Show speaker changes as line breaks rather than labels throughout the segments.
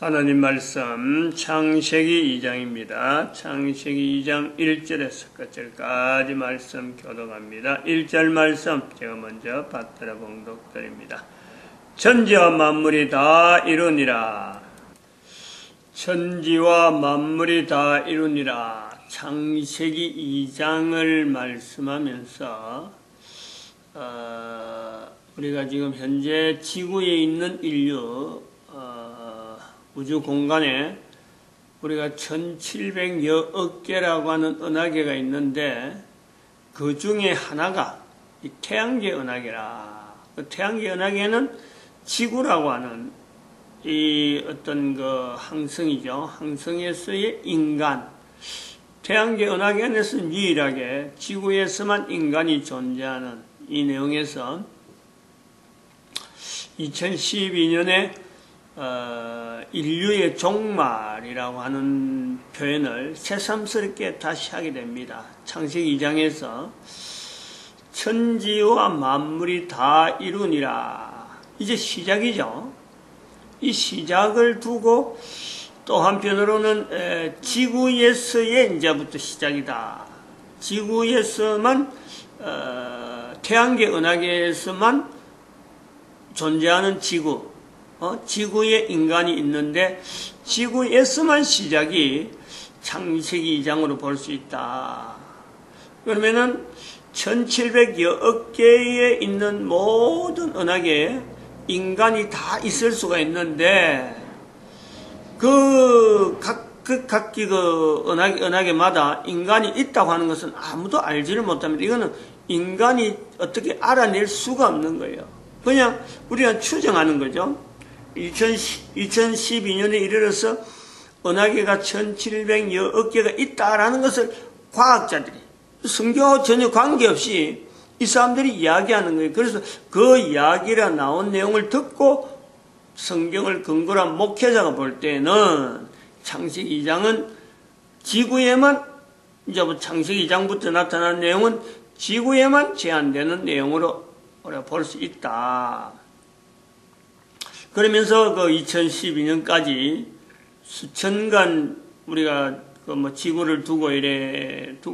하나님 말씀 창세기 2장입니다. 창세기 2장 1절에서 끝절까지 말씀 교독합니다. 1절 말씀 제가 먼저 받들어 봉독드립니다. 천지와 만물이 다 이루니라. 천지와 만물이 다 이루니라. 창세기 2장을 말씀하면서 우리가 지금 현재 지구에 있는 인류 우주 공간에 우리가 1700여억 개라고 하는 은하계가 있는데 그 중에 하나가 이 태양계 은하계라. 그 태양계 은하계는 지구라고 하는 이 어떤 그 항성이죠. 항성에서의 인간. 태양계 은하계 안에서는 유일하게 지구에서만 인간이 존재하는 이 내용에서 2012년에 인류의 종말이라고 하는 표현을 새삼스럽게 다시 하게 됩니다. 창세기 2장에서 천지와 만물이 다 이루니라. 이제 시작이죠. 이 시작을 두고 또 한편으로는 지구에서의 이제부터 시작이다. 지구에서만 태양계 은하계에서만 존재하는 지구, 지구에 인간이 있는데 지구에서만 시작이 창세기 2장으로 볼 수 있다. 그러면은 1700여억 개에 있는 모든 은하계에 인간이 다 있을 수가 있는데 각기 은하계마다 인간이 있다고 하는 것은 아무도 알지를 못합니다. 이거는 인간이 어떻게 알아낼 수가 없는 거예요. 그냥 우리가 추정하는 거죠. 2012년에 이르러서 은하계가 1700여억 개가 있다라는 것을 과학자들이 성경하고 전혀 관계없이 이 사람들이 이야기하는 거예요. 그래서 그 이야기라 나온 내용을 듣고 성경을 근거로 한 목회자가 볼 때는 창세기 2장은 지구에만 이제 창세기 2장부터 나타난 내용은 지구에만 제한되는 내용으로 우리가 볼 수 있다. 그러면서 그 2012년까지 수천간 우리가 지구를 두고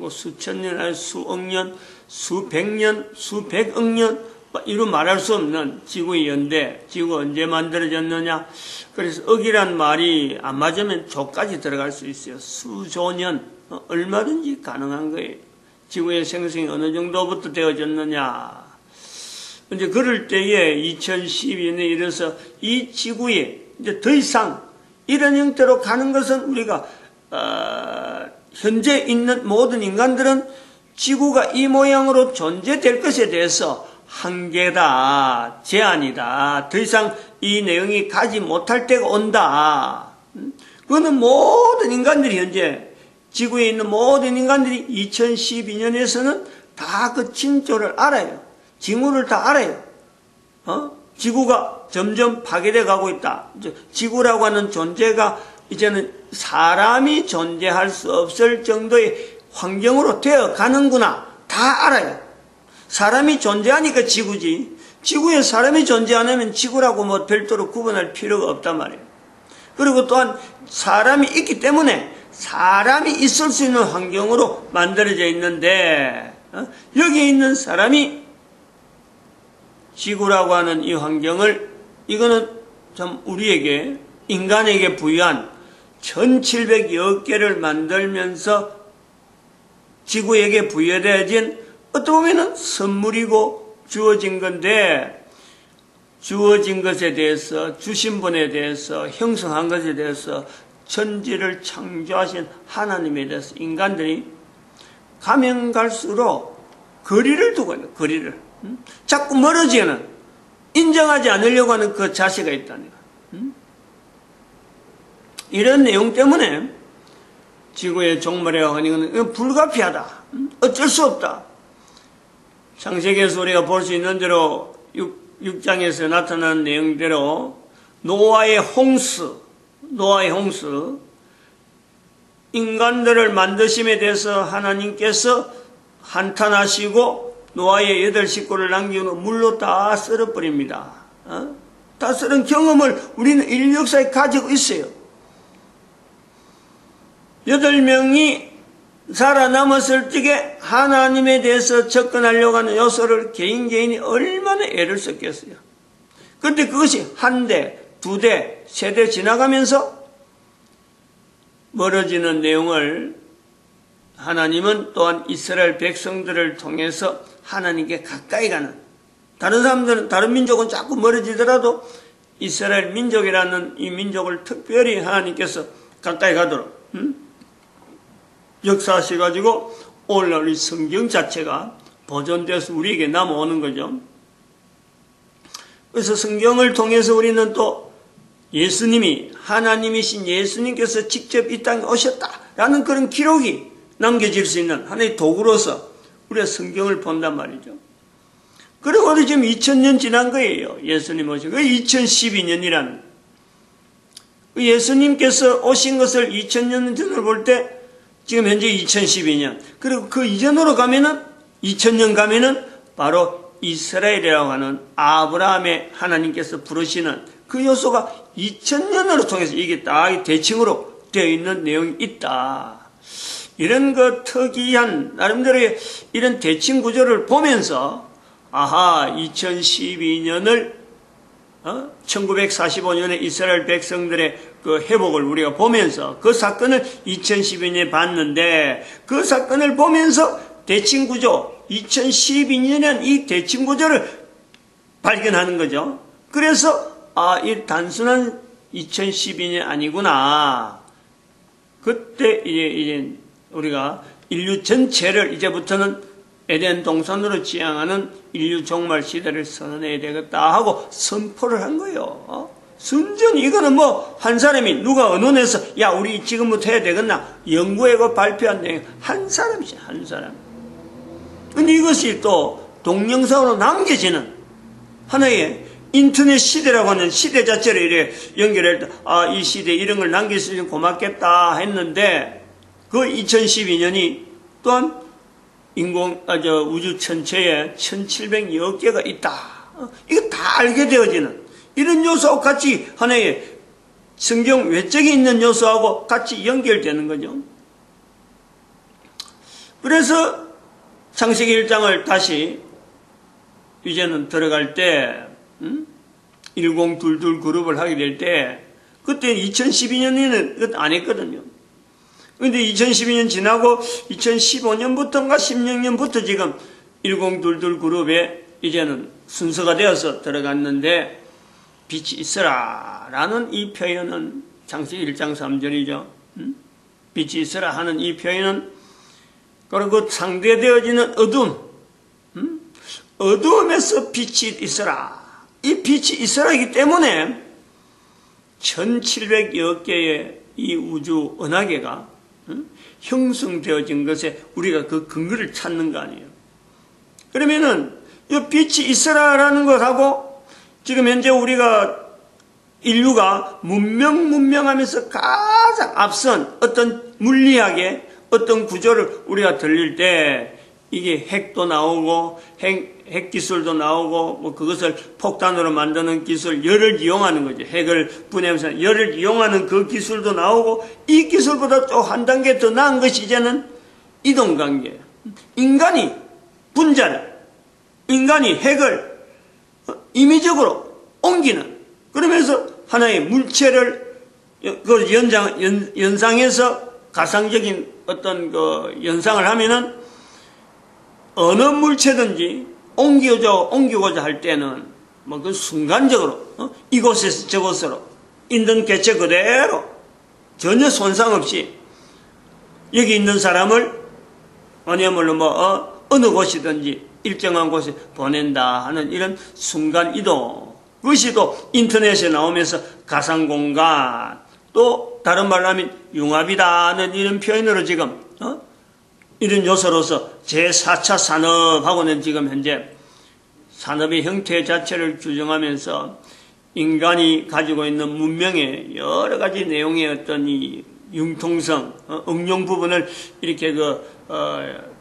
수천 년, 아니 수억 년, 수백 년, 수백억 년, 이루 말할 수 없는 지구의 연대, 지구가 언제 만들어졌느냐. 그래서 억이란 말이 안 맞으면 조까지 들어갈 수 있어요. 수조 년, 얼마든지 가능한 거예요. 지구의 생성이 어느 정도부터 되어졌느냐. 이제 그럴 때에 2012년에 이르러서 이 지구에 이제 더 이상 이런 형태로 가는 것은 우리가 현재 있는 모든 인간들은 지구가 이 모양으로 존재될 것에 대해서 한계다, 제한이다, 더 이상 이 내용이 가지 못할 때가 온다. 그거는 모든 인간들이 현재 지구에 있는 모든 인간들이 2012년에서는 다 그 징조를 알아요. 징후를 다 알아요. 지구가 점점 파괴돼 가고 있다. 지구라고 하는 존재가 이제는 사람이 존재할 수 없을 정도의 환경으로 되어 가는구나. 다 알아요. 사람이 존재하니까 지구지. 지구에 사람이 존재 안 하면 지구라고 뭐 별도로 구분할 필요가 없단 말이에요. 그리고 또한 사람이 있기 때문에 사람이 있을 수 있는 환경으로 만들어져 있는데 여기에 있는 사람이 지구라고 하는 이 환경을 이거는 참 우리에게 인간에게 부여한 1700여억 개를 만들면서 지구에게 부여되어진 어떻게 보면 선물이고 주어진 건데 주어진 것에 대해서 주신 분에 대해서 형성한 것에 대해서 천지를 창조하신 하나님에 대해서 인간들이 가면 갈수록 거리를 두고 있는 거리를 자꾸 멀어지는 인정하지 않으려고 하는 그 자세가 있다는 거예요. 이런 내용 때문에 지구의 종말이라고 하는 것은 불가피하다. 어쩔 수 없다. 창세기에서 우리가 볼 수 있는 대로 6장에서 나타나는 내용대로 노아의 홍수 인간들을 만드심에 대해서 하나님께서 한탄하시고 노아의 8 식구를 남기고 물로 다 썰어버립니다. 다 썰은 경험을 우리는 인류 역사에 가지고 있어요. 8명이 살아남았을 적에 하나님에 대해서 접근하려고 하는 요소를 개인이 얼마나 애를 썼겠어요. 그런데 그것이 한 대, 두 대, 세 대 지나가면서 멀어지는 내용을 하나님은 또한 이스라엘 백성들을 통해서 하나님께 가까이 가는, 다른 사람들은, 다른 민족은 자꾸 멀어지더라도 이스라엘 민족이라는 이 민족을 특별히 하나님께서 가까이 가도록 역사하셔가지고 오늘날 이 성경 자체가 보존되어서 우리에게 남아오는 거죠. 그래서 성경을 통해서 우리는 또 예수님이, 하나님이신 예수님께서 직접 이 땅에 오셨다라는 그런 기록이 남겨질 수 있는 하나의 도구로서 우리가 성경을 본단 말이죠. 그리고 지금 2000년 지난 거예요. 예수님 오신 거. 2012년이라는. 예수님께서 오신 것을 2000년 전으로 볼 때 지금 현재 2012년. 그리고 그 이전으로 가면은 2000년 가면은 바로 이스라엘이라고 하는 아브라함의 하나님께서 부르시는 그 요소가 2000년으로 통해서 이게 딱 대칭으로 되어 있는 내용이 있다. 이런 그 특이한 나름대로의 이런 대칭 구조를 보면서 아하, 2012년을 1945년에 이스라엘 백성들의 그 회복을 우리가 보면서 그 사건을 2012년에 봤는데 그 사건을 보면서 대칭구조, 2012년에는 이 대칭구조를 발견하는 거죠. 그래서 이 단순한 2012년 아니구나. 그때 이제 우리가 인류 전체를 이제부터는 에덴 동산으로 지향하는 인류 종말 시대를 선언해야 되겠다 하고 선포를 한 거예요. 순전히 이거는 뭐 한 사람이 누가 언론에서 야 우리 지금부터 해야 되겠나 연구하고 발표한 내용 한 사람이지, 한 사람. 근데 이것이 또 동영상으로 남겨지는 하나의 인터넷 시대라고 하는 시대 자체를 이래 연결할 때 이 시대에 이런 걸 남길 수 있으면 고맙겠다 했는데 그 2012년이 또한 우주 전체에 1700여 개가 있다. 이거 다 알게 되어지는 이런 요소하고 같이 하나의 성경 외적에 있는 요소하고 같이 연결되는 거죠. 그래서 창세기 1장을 다시 이제는 들어갈 때 1022 그룹을 하게 될 때 그때 2012년에는 안 했거든요. 근데 2012년 지나고 2015년부터인가 16년부터 지금 1022 그룹에 이제는 순서가 되어서 들어갔는데 빛이 있어라 라는 이 표현은 창세기 1장 3절이죠. 빛이 있어라 하는 이 표현은 그리고 상대되어지는 어둠, 어둠에서 빛이 있어라. 이 빛이 있어라이기 때문에 1700여 개의 이 우주 은하계가 형성되어진 것에 우리가 그 근거를 찾는 거 아니에요. 그러면은 이 빛이 있어라라는 것하고 지금 현재 우리가 인류가 문명하면서 가장 앞선 어떤 물리학의 어떤 구조를 우리가 들릴 때 이게 핵도 나오고 핵 기술도 나오고 뭐 그것을 폭탄으로 만드는 기술, 열을 이용하는 거죠. 핵을 분해하면서 열을 이용하는 그 기술도 나오고 이 기술보다 또 한 단계 더 나은 것이 이제는 이동관계. 인간이 분자를, 인간이 핵을 임의적으로 옮기는 그러면서 하나의 물체를 그 연상해서 가상적인 어떤 그 연상을 하면은 어느 물체든지 옮기고자 할 때는 뭐 그 순간적으로 이곳에서 저곳으로 있는 개체 그대로 전혀 손상 없이 여기 있는 사람을 아니야말로 뭐 어느 곳이든지 일정한 곳에 보낸다 하는 이런 순간 이동. 그것이 또 인터넷에 나오면서 가상공간 또 다른 말로 하면 융합이다 하는 이런 표현으로 지금 이런 요소로서 제4차 산업하고는 지금 현재 산업의 형태 자체를 규정하면서 인간이 가지고 있는 문명의 여러 가지 내용의 어떤 이 융통성, 응용 부분을 이렇게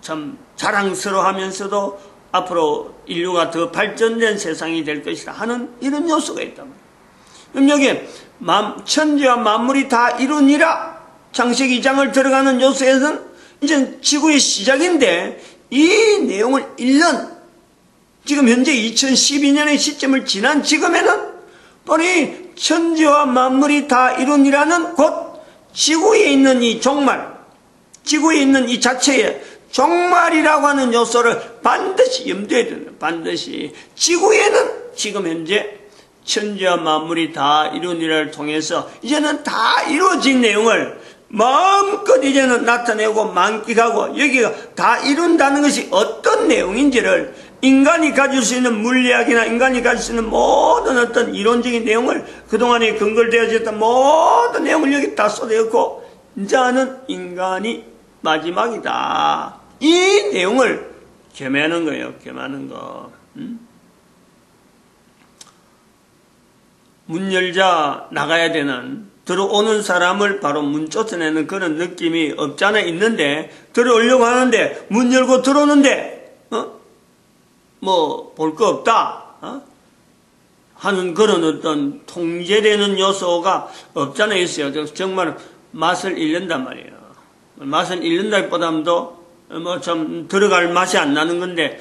참 자랑스러워하면서도 앞으로 인류가 더 발전된 세상이 될 것이다 하는 이런 요소가 있단 말이에요. 그럼 여기에 천지와 만물이 다 이루니라 창세기 2장을 들어가는 요소에서는 이제 지구의 시작인데 이 내용을 1년, 지금 현재 2012년의 시점을 지난 지금에는 바로 이 천지와 만물이 다 이룬이라는 곧 지구에 있는 이 종말, 지구에 있는 이 자체의 종말이라고 하는 요소를 반드시 염두에 두는, 반드시 지구에는 지금 현재 천지와 만물이 다 이룬이라를 통해서 이제는 다 이루어진 내용을 마음껏 이제는 나타내고 만끽하고 여기가 다 이룬다는 것이 어떤 내용인지를 인간이 가질 수 있는 물리학이나 인간이 가질 수 있는 모든 어떤 이론적인 내용을 그동안에 근거되어졌던 모든 내용을 여기 다 쏟아놓고 이제는 인간이 마지막이다. 이 내용을 겸하는 거예요. 겸하는 거. 문 열자 나가야 되는, 들어오는 사람을 바로 문 쫓아내는 그런 느낌이 없잖아 있는데, 들어오려고 하는데 문 열고 들어오는데 뭐 볼 거 없다 하는 그런 어떤 통제되는 요소가 없잖아 있어요. 정말 맛을 잃는단 말이에요. 맛을 잃는다기보다도 뭐 좀 들어갈 맛이 안 나는 건데,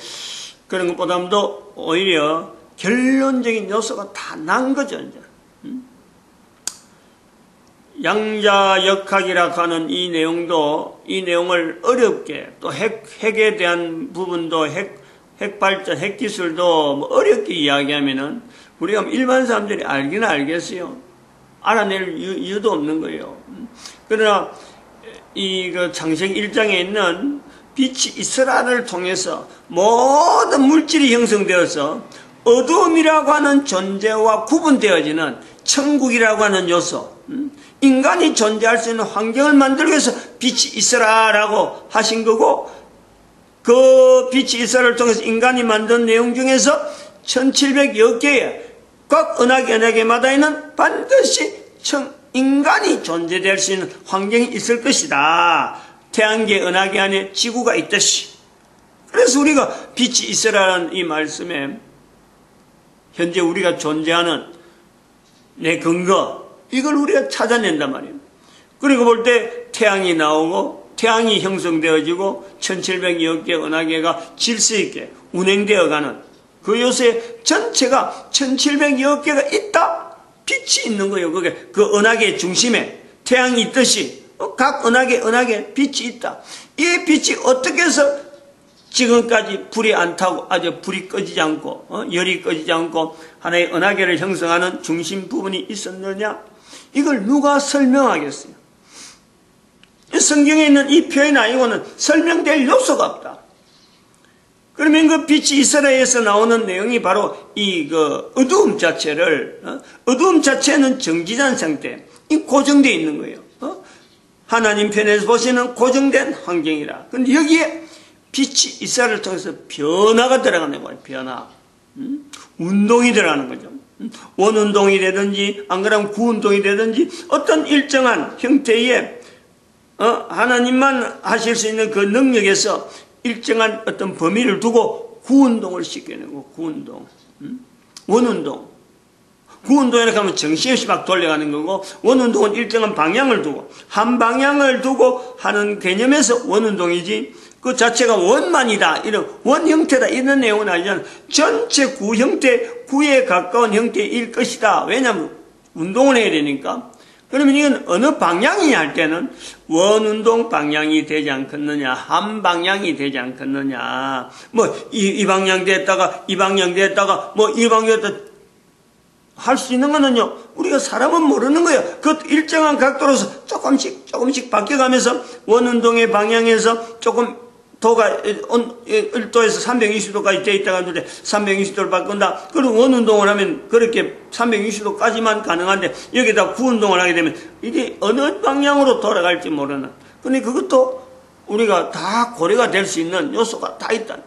그런 것보다도 오히려 결론적인 요소가 다 난 거죠. 이제. 양자역학이라 하는 이 내용도, 이 내용을 어렵게, 또 핵에 대한 부분도, 핵발전, 핵기술도 뭐 어렵게 이야기하면은 우리가 일반 사람들이 알기는 알겠어요. 알아낼 이유도 없는 거예요. 그러나 이 창세기 1장에 있는 빛이 이스라엘을 통해서 모든 물질이 형성되어서 어두움이라고 하는 존재와 구분되어지는 천국이라고 하는 요소, 인간이 존재할 수 있는 환경을 만들기 위해서 빛이 있으라라고 하신 거고, 그 빛이 있으라를 통해서 인간이 만든 내용 중에서 1700여 개의 각 은하계마다 있는 반드시 인간이 존재될 수 있는 환경이 있을 것이다. 태양계 은하계 안에 지구가 있듯이. 그래서 우리가 빛이 있으라는 이 말씀에 현재 우리가 존재하는 내 근거, 이걸 우리가 찾아낸단 말이에요. 그리고 볼 때 태양이 나오고 태양이 형성되어지고 1700여 개 은하계가 질서 있게 운행되어가는 그 요새 전체가 1700여 개가 있다? 빛이 있는 거예요. 그게 그 은하계 중심에 태양이 있듯이 각 은하계 빛이 있다. 이 빛이 어떻게 해서 지금까지 불이 안 타고 아주 불이 꺼지지 않고 열이 꺼지지 않고 하나의 은하계를 형성하는 중심 부분이 있었느냐? 이걸 누가 설명하겠어요? 성경에 있는 이 표현 아니고는 설명될 요소가 없다. 그러면 그 빛이 이스라엘에서 나오는 내용이 바로 이 어두움 자체를, 어두움 자체는 정지된 상태, 이 고정되어 있는 거예요. 하나님 편에서 보시는 고정된 환경이라. 근데 여기에 빛이 이스라엘을 통해서 변화가 들어가는 거예요. 변화. 운동이 들어가는 거죠. 원운동이 되든지, 안 그러면 구운동이 되든지, 어떤 일정한 형태의, 하나님만 하실 수 있는 그 능력에서 일정한 어떤 범위를 두고 구운동을 시켜내고, 구운동. 원운동. 구운동이라고 하면 정신없이 막 돌려가는 거고, 원운동은 일정한 방향을 두고, 한 방향을 두고 하는 개념에서 원운동이지, 그 자체가 원만이다, 이런 원 형태다, 이런 내용은 아니잖아. 전체 구 형태, 구에 가까운 형태일 것이다. 왜냐하면 운동을 해야 되니까. 그러면 이건 어느 방향이냐 할 때는 원운동 방향이 되지 않겠느냐, 한 방향이 되지 않겠느냐, 뭐 이 방향 됐다가 이 방향 됐다가 뭐 이 방향 됐다 할 수 있는 거는요, 우리가 사람은 모르는 거예요. 그 일정한 각도로서 조금씩 바뀌어가면서 원운동의 방향에서 조금 도가 1도에서 360도까지 돼 있다가 하는데 360도를 바꾼다. 그리고 원운동을 하면 그렇게 360도까지만 가능한데 여기다 구운동을 하게 되면 이게 어느 방향으로 돌아갈지 모르는. 근데 그것도 우리가 다 고려가 될 수 있는 요소가 다 있다.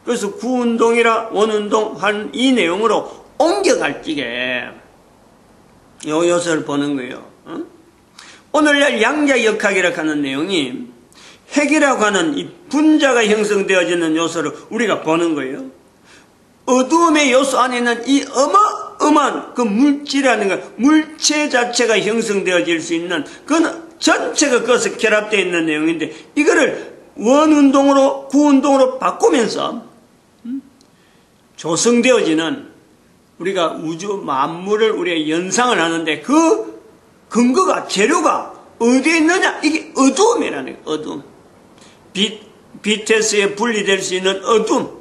그래서 구운동이라 원운동 한 이 내용으로 옮겨갈 적에 요 요소를 보는 거예요. 오늘날 양자역학이라고 하는 내용이 핵이라고 하는 이 분자가 형성되어지는 요소를 우리가 보는 거예요. 어두움의 요소 안에는 이 어마어마한 그 물질이라는 거, 물체 자체가 형성되어질 수 있는 그건 전체가 거기서 결합되어 있는 내용인데 이거를 원운동으로 구운동으로 바꾸면서 조성되어지는 우리가 우주 만물을 우리가 연상을 하는데 그 근거가 재료가 어디에 있느냐? 이게 어두움이라는 거예요. 어두움. 빛에서 분리될 수 있는 어두움.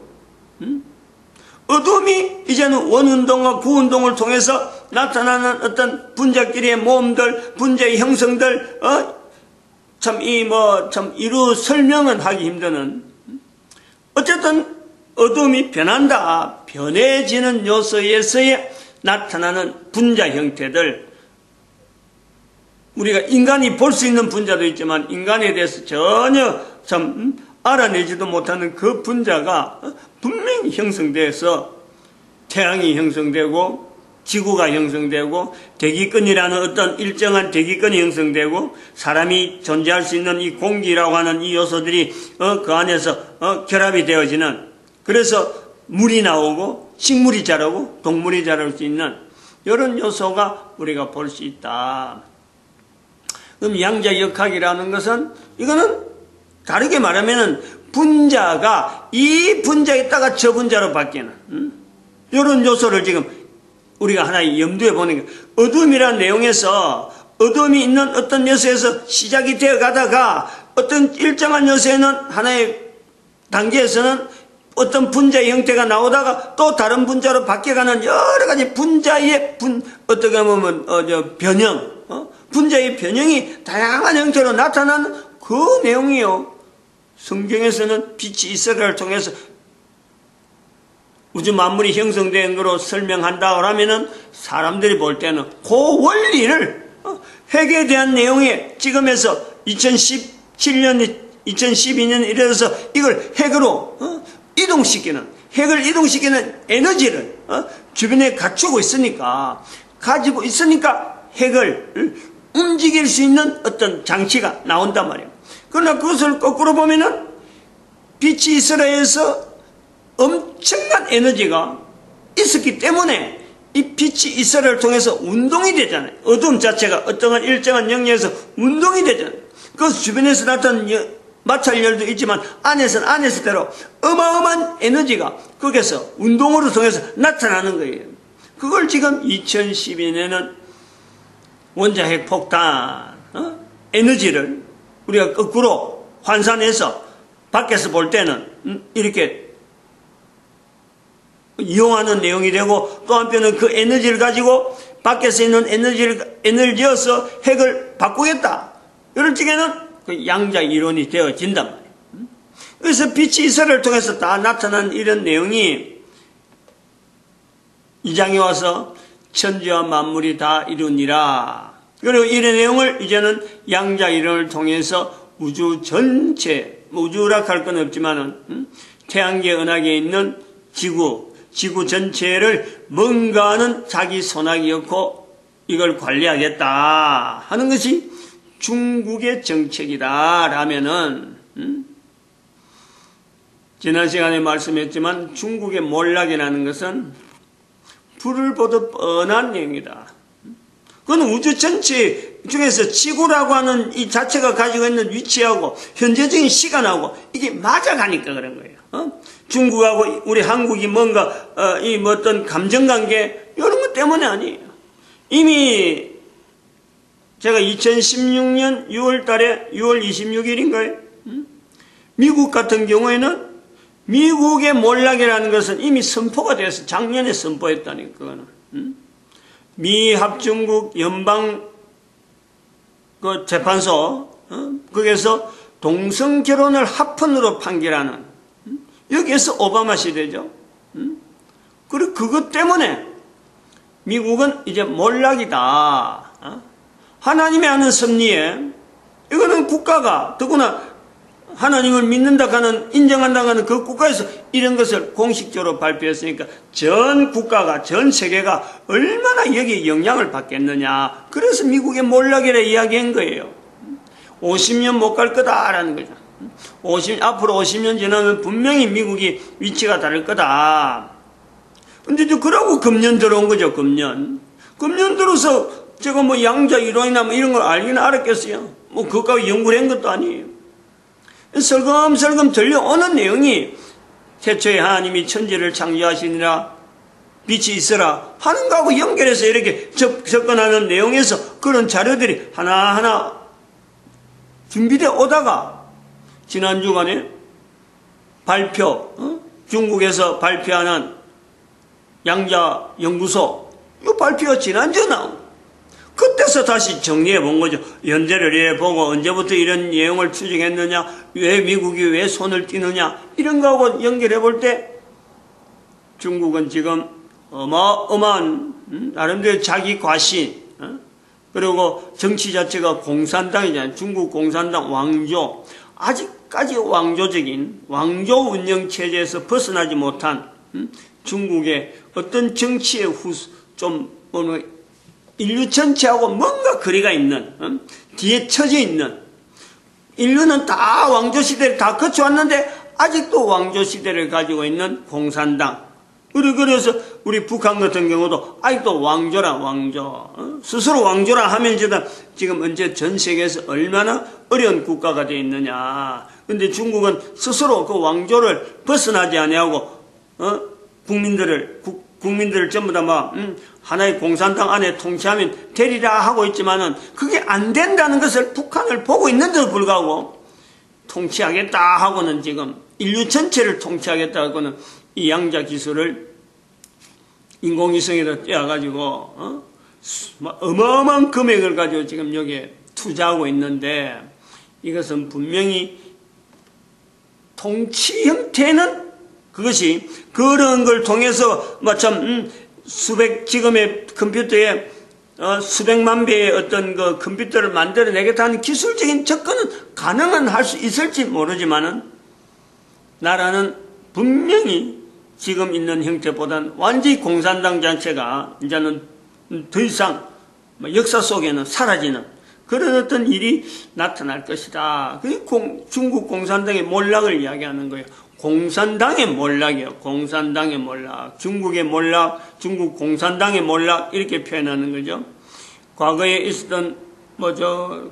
어두움이 이제는 원운동과 구운동을 통해서 나타나는 어떤 분자끼리의 모험들, 분자의 형성들, 참 이루 설명은 하기 힘드는, 어쨌든 어두움이 변한다. 변해지는 요소에서의 나타나는 분자 형태들, 우리가 인간이 볼 수 있는 분자도 있지만 인간에 대해서 전혀 참 알아내지도 못하는 그 분자가 분명히 형성돼서 태양이 형성되고 지구가 형성되고 대기권이라는 어떤 일정한 대기권이 형성되고 사람이 존재할 수 있는 이 공기라고 하는 이 요소들이 그 안에서 결합이 되어지는, 그래서 물이 나오고 식물이 자라고 동물이 자랄 수 있는 이런 요소가 우리가 볼 수 있다. 그럼 양자역학이라는 것은 이거는 다르게 말하면은 분자가 이 분자에 있다가 저 분자로 바뀌는 이런 요소를 지금 우리가 하나의 염두에 보는 게, 어둠이라는 내용에서 어둠이 있는 어떤 요소에서 시작이 되어 가다가 어떤 일정한 요소에는 하나의 단계에서는 어떤 분자의 형태가 나오다가 또 다른 분자로 바뀌어가는 여러 가지 분자의 어떻게 보면 변형, 분자의 변형이 다양한 형태로 나타나는 그 내용이요. 성경에서는 빛이 이스라엘을 통해서 우주 만물이 형성된 거로 설명한다 그러면은 사람들이 볼 때는 그 원리를 핵에 대한 내용에 지금에서 2017년, 2012년 이래서 이걸 핵으로 핵을 이동시키는 에너지를 주변에 갖추고 있으니까, 가지고 있으니까 핵을 움직일 수 있는 어떤 장치가 나온단 말이에요. 그러나 그것을 거꾸로 보면은 빛이 이스라엘에서 엄청난 에너지가 있었기 때문에 이 빛이 이스라엘을 통해서 운동이 되잖아요. 어둠 자체가 어떤 일정한 영역에서 운동이 되잖아요. 그래서 주변에서 나타나는 마찰열도 있지만 안에서는 안에서대로 어마어마한 에너지가 거기서 운동으로 통해서 나타나는 거예요. 그걸 지금 2012년에는 원자핵 폭탄 에너지를 우리가 거꾸로 환산해서 밖에서 볼 때는 이렇게 이용하는 내용이 되고, 또 한편은 그 에너지를 가지고 밖에서 있는 에너지여서 핵을 바꾸겠다. 이럴 적에는 그 양자 이론이 되어진단 말이에요. 그래서 빛이 이스라엘을 통해서 다 나타난 이런 내용이 2장에 와서 천지와 만물이 다 이루니라. 그리고 이런 내용을 이제는 양자 이론을 통해서 우주 전체, 우주라 할 건 없지만은 태양계 은하계에 있는 지구 전체를 뭔가는 자기 손아귀였고 이걸 관리하겠다 하는 것이 중국의 정책이다 라면은, 지난 시간에 말씀했지만 중국의 몰락이라는 것은 불을 보듯 뻔한 내용이다. 그건 우주 전체 중에서 지구라고 하는 이 자체가 가지고 있는 위치하고 현재적인 시간하고 이게 맞아가니까 그런 거예요. 중국하고 우리 한국이 뭔가 어떤 감정관계 이런 것 때문에 아니에요. 이미 제가 2016년 6월 달에 6월 26일인가요? 미국 같은 경우에는 미국의 몰락이라는 것은 이미 선포가 돼서 작년에 선포했다니까. 그거는. 미 합중국 연방 그 재판소 거기에서 동성 결혼을 합헌으로 판결하는, 여기에서 오바마 시대죠. 그리고 그것 때문에 미국은 이제 몰락이다. 하나님이 하는 섭리에 이거는 국가가 더구나 하나님을 믿는다 하는, 인정한다 하는 그 국가에서 이런 것을 공식적으로 발표했으니까 전 국가가, 전 세계가 얼마나 여기에 영향을 받겠느냐. 그래서 미국의 몰락이라 이야기한 거예요. 50년 못 갈 거다라는 거죠. 앞으로 50년 지나면 분명히 미국이 위치가 다를 거다. 근데 그러고 금년 들어온 거죠, 금년. 금년 들어서 제가 뭐 양자 이론이나 뭐 이런 걸 알긴 알았겠어요. 뭐 그것까지 연구를 한 것도 아니에요. 설금설금 들려오는 내용이 태초에 하나님이 천지를 창조하시니라 빛이 있어라 하는 거하고 연결해서 이렇게 접근하는 내용에서 그런 자료들이 하나하나 준비되어 오다가 지난 주간에 중국에서 발표하는 양자 연구소 이 발표가 지난주에 나온 그때서 다시 정리해 본 거죠. 연대를 해보고 언제부터 이런 내용을 추정했느냐, 왜 미국이 왜 손을 띄느냐 이런 거하고 연결해 볼 때 중국은 지금 어마어마한 나름대로 자기 과신 그리고 정치 자체가 공산당이잖아요. 중국 공산당 왕조 아직까지 왕조적인 왕조 운영 체제에서 벗어나지 못한 중국의 어떤 정치의 인류 전체하고 뭔가 거리가 있는 뒤에 처져 있는 인류는 다 왕조 시대를 다 거쳐왔는데 아직도 왕조 시대를 가지고 있는 공산당 그래서 우리 북한 같은 경우도 아직도 왕조라 왕조 스스로 왕조라 하면서도 지금 언제 전 세계에서 얼마나 어려운 국가가 되어 있느냐. 근데 중국은 스스로 그 왕조를 벗어나지 아니하고 국민들을 전부 다 하나의 공산당 안에 통치하면 되리라 하고 있지만은 그게 안 된다는 것을 북한을 보고 있는데도 불구하고 통치하겠다 하고는 지금 인류 전체를 통치하겠다 하고는 이 양자 기술을 인공위성에다 떼어가지고 어마어마한 금액을 가지고 지금 여기에 투자하고 있는데 이것은 분명히 통치 형태는 그것이 그런 걸 통해서 지금의 컴퓨터에 수백만 배의 어떤 그 컴퓨터를 만들어내겠다는 기술적인 접근은 가능은 할 수 있을지 모르지만은 나라는 분명히 지금 있는 형태보다는 완전히 공산당 자체가 이제는 더 이상 역사 속에는 사라지는 그런 어떤 일이 나타날 것이다. 그게 중국 공산당의 몰락을 이야기하는 거예요. 공산당의 몰락이에요. 공산당의 몰락. 중국의 몰락, 중국 공산당의 몰락 이렇게 표현하는 거죠. 과거에 있었던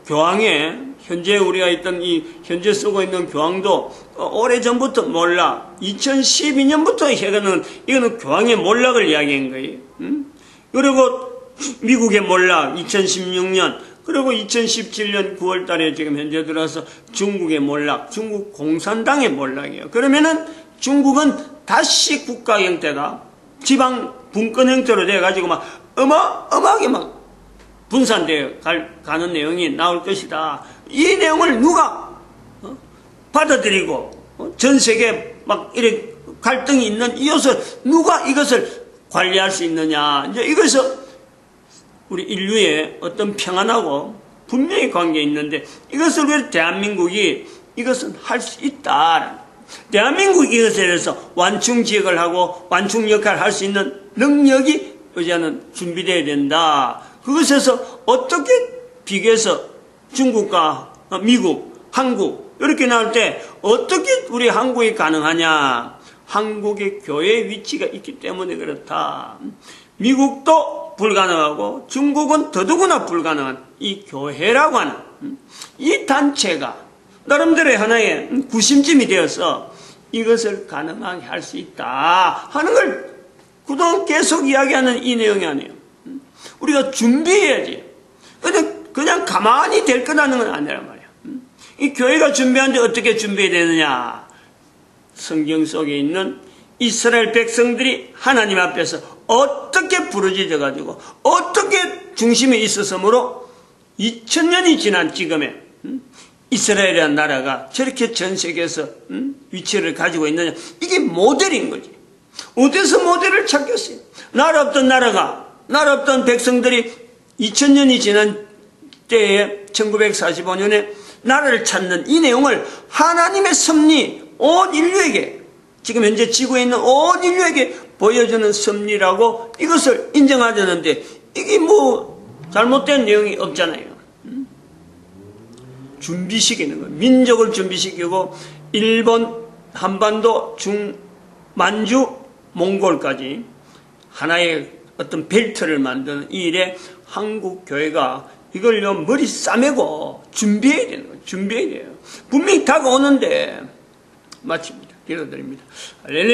교황에 현재 우리가 있던 현재 쓰고 있는 교황도 오래전부터 몰락 2012년부터 이거는 교황의 몰락을 이야기한 거예요. 그리고 미국의 몰락 2016년 그리고 2017년 9월 달에 지금 현재 들어서 중국의 몰락, 중국 공산당의 몰락이에요. 그러면은 중국은 다시 국가 형태가 지방 분권 형태로 돼가지고 어마어마하게 분산되어 가는 내용이 나올 것이다. 이 내용을 누가 받아들이고 전 세계 이렇게 갈등이 있는 이것을 누가 이것을 관리할 수 있느냐. 이제 이것은 우리 인류의 어떤 평안하고 분명히 관계 있는데 이것을 왜 대한민국이 이것은 할 수 있다. 대한민국이 이것에 대해서 완충 지역을 하고 완충 역할을 할 수 있는 능력이 이제는 준비되어야 된다. 그것에서 어떻게 비교해서 중국과 미국, 한국 이렇게 나올 때 어떻게 우리 한국이 가능하냐. 한국의 교회의 위치가 있기 때문에 그렇다. 미국도 불가능하고 중국은 더더구나 불가능한 이 교회라고 하는 이 단체가 나름대로의 하나의 구심점이 되어서 이것을 가능하게 할 수 있다 하는 걸 그동안 계속 이야기하는 이 내용이 아니에요. 우리가 준비해야지. 그냥 가만히 될 거라는 건 아니란 말이야. 이 교회가 준비하는데 어떻게 준비해야 되느냐. 성경 속에 있는 이스라엘 백성들이 하나님 앞에서 어떻게 부르짖어 가지고 어떻게 중심에 있었으므로 2000년이 지난 지금에 이스라엘이라는 나라가 저렇게 전 세계에서 위치를 가지고 있느냐. 이게 모델인 거지. 어디서 모델을 찾겠어요. 나라 없던 백성들이 2000년이 지난 때에 1945년에 나라를 찾는 이 내용을 하나님의 섭리 온 인류에게 지금 현재 지구에 있는 온 인류에게 보여주는 섭리라고 이것을 인정하려는데 이게 잘못된 내용이 없잖아요. 준비시키는 거예요. 민족을 준비시키고 일본, 한반도, 만주, 몽골까지 하나의 어떤 벨트를 만드는 이 일에 한국 교회가 이걸요 머리 싸매고 준비해야 되는 거예요. 준비해야 돼요. 분명히 다가오는데 마칩니다. 기도드립니다. 할렐루야.